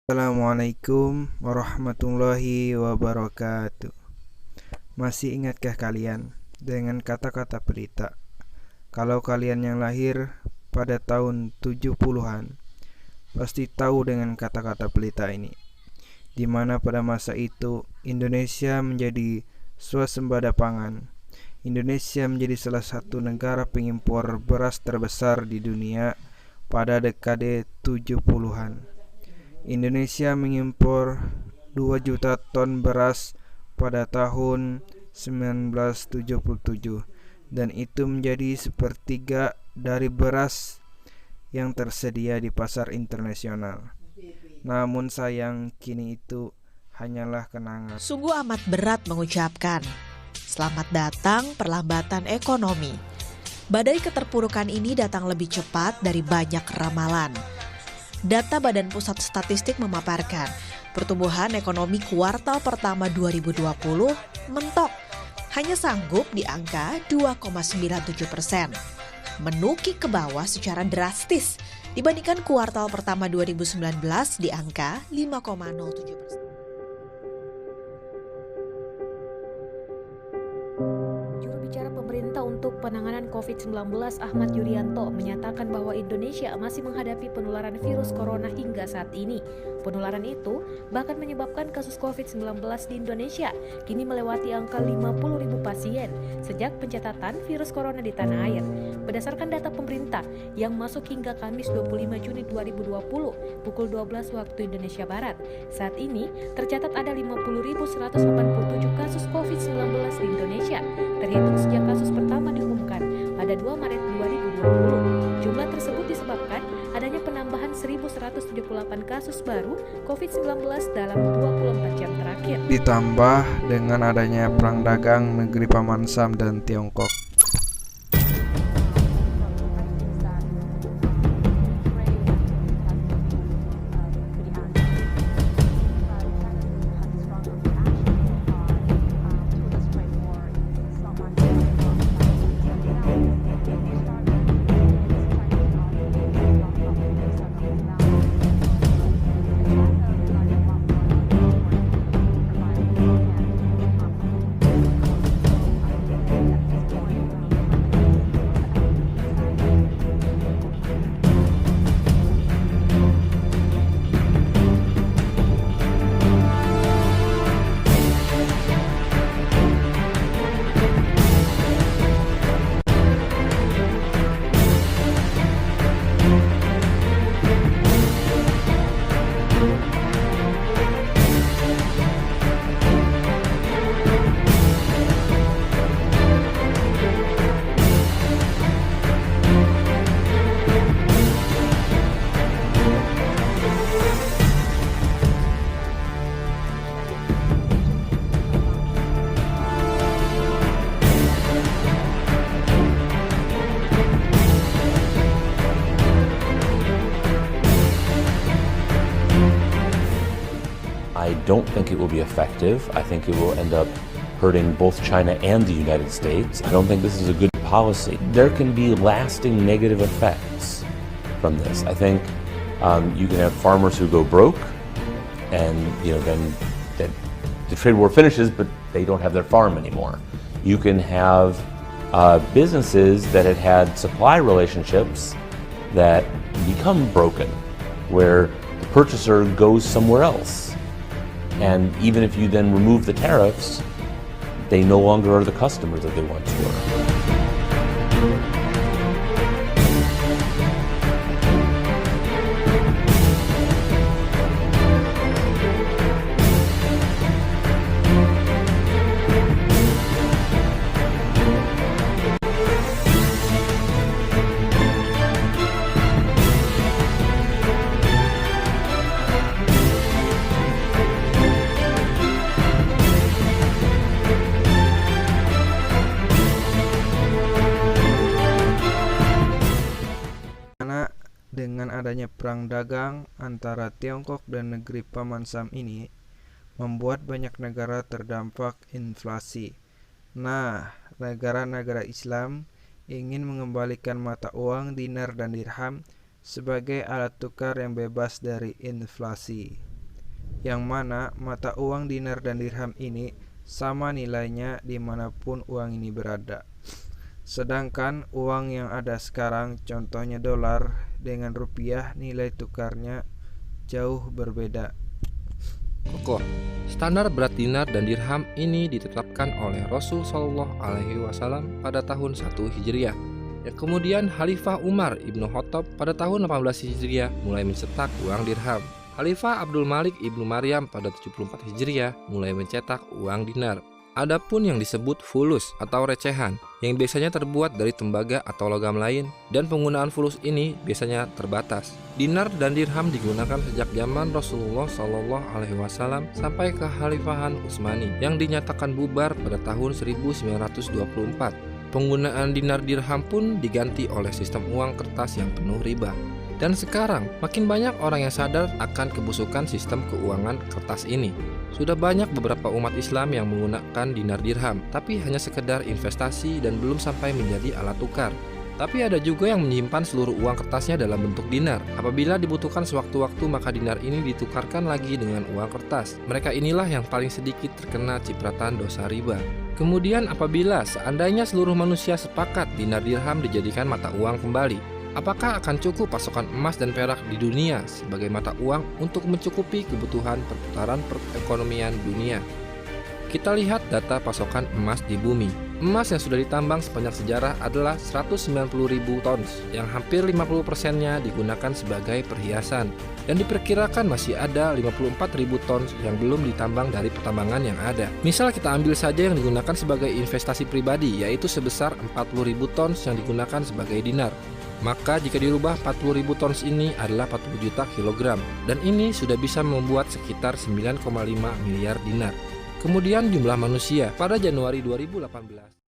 Assalamualaikum warahmatullahi wabarakatuh. Masih ingatkah kalian dengan kata-kata pelita? Kalau kalian yang lahir pada tahun 70-an pasti tahu dengan kata-kata pelita ini, di mana pada masa itu Indonesia menjadi swasembada pangan. Indonesia menjadi salah satu negara pengimpor beras terbesar di dunia pada dekade 70-an. Indonesia mengimpor 2 juta ton beras pada tahun 1977, dan itu menjadi sepertiga dari beras yang tersedia di pasar internasional. Namun sayang, kini itu hanyalah kenangan. Sungguh amat berat mengucapkan selamat datang perlambatan ekonomi. Badai keterpurukan ini datang lebih cepat dari banyak ramalan. Data Badan Pusat Statistik memaparkan pertumbuhan ekonomi kuartal pertama 2020 mentok, hanya sanggup di angka 2,97%, menukik ke bawah secara drastis dibandingkan kuartal pertama 2019 di angka 5,07%. Pemerintah untuk penanganan COVID-19 Ahmad Yuryanto menyatakan bahwa Indonesia masih menghadapi penularan virus corona hingga saat ini. Penularan itu bahkan menyebabkan kasus COVID-19 di Indonesia kini melewati angka 50.000 pasien sejak pencatatan virus corona di tanah air. Berdasarkan data pemerintah yang masuk hingga Kamis 25 Juni 2020 pukul 12 waktu Indonesia Barat, saat ini tercatat ada 50.187 kasus COVID-19 di Indonesia, terhitung sejak kasus pertama diumumkan pada 2 Maret 2020. Jumlah tersebut disebabkan adanya penambahan 1.178 kasus baru COVID-19 dalam 24 jam terakhir. Ditambah dengan adanya perang dagang negeri Paman Sam dan Tiongkok. I don't think it will be effective. I think it will end up hurting both China and the United States. I don't think this is a good policy. There can be lasting negative effects from this. I think you can have farmers who go broke, and then the trade war finishes, but they don't have their farm anymore. You can have businesses that had supply relationships that become broken, where the purchaser goes somewhere else. And even if you then remove the tariffs, they no longer are the customers that they once were. Dengan adanya perang dagang antara Tiongkok dan negeri Paman Sam ini membuat banyak negara terdampak inflasi. Nah, negara-negara Islam ingin mengembalikan mata uang dinar dan dirham sebagai alat tukar yang bebas dari inflasi. yang mana mata uang dinar dan dirham ini sama nilainya dimanapun uang ini berada. Sedangkan uang yang ada sekarang, contohnya dolar dengan rupiah, nilai tukarnya jauh berbeda. Kokoh, standar berat dinar dan dirham ini ditetapkan oleh Rasul Shallallahu Alaihi Wasallam pada tahun 1 Hijriah. Yang kemudian Khalifah Umar Ibnu Khattab pada tahun 18 Hijriah mulai mencetak uang dirham. Khalifah Abdul Malik Ibnu Maryam pada 74 Hijriah mulai mencetak uang dinar. Adapun yang disebut fulus atau recehan yang biasanya terbuat dari tembaga atau logam lain, dan penggunaan fulus ini biasanya terbatas. Dinar dan dirham digunakan sejak zaman Rasulullah Shallallahu Alaihi Wasallam sampai ke Khalifahan Utsmani yang dinyatakan bubar pada tahun 1924. Penggunaan dinar dirham pun diganti oleh sistem uang kertas yang penuh riba. Dan sekarang makin banyak orang yang sadar akan kebusukan sistem keuangan kertas ini. Sudah banyak beberapa umat Islam yang menggunakan dinar dirham, tapi hanya sekedar investasi dan belum sampai menjadi alat tukar. Tapi ada juga yang menyimpan seluruh uang kertasnya dalam bentuk dinar. Apabila dibutuhkan sewaktu-waktu, maka dinar ini ditukarkan lagi dengan uang kertas. Mereka inilah yang paling sedikit terkena cipratan dosa riba. Kemudian apabila seandainya seluruh manusia sepakat dinar dirham dijadikan mata uang kembali, apakah akan cukup pasokan emas dan perak di dunia sebagai mata uang untuk mencukupi kebutuhan perputaran perekonomian dunia? Kita lihat data pasokan emas di bumi. Emas yang sudah ditambang sepanjang sejarah adalah 190.000 tons, yang hampir 50%-nya digunakan sebagai perhiasan. Dan diperkirakan masih ada 54.000 tons yang belum ditambang dari pertambangan yang ada. Misal kita ambil saja yang digunakan sebagai investasi pribadi, yaitu sebesar 40.000 tons yang digunakan sebagai dinar. Maka jika dirubah 40.000 tons ini adalah 40 juta kilogram, dan ini sudah bisa membuat sekitar 9,5 miliar dinar. Kemudian jumlah manusia pada Januari 2018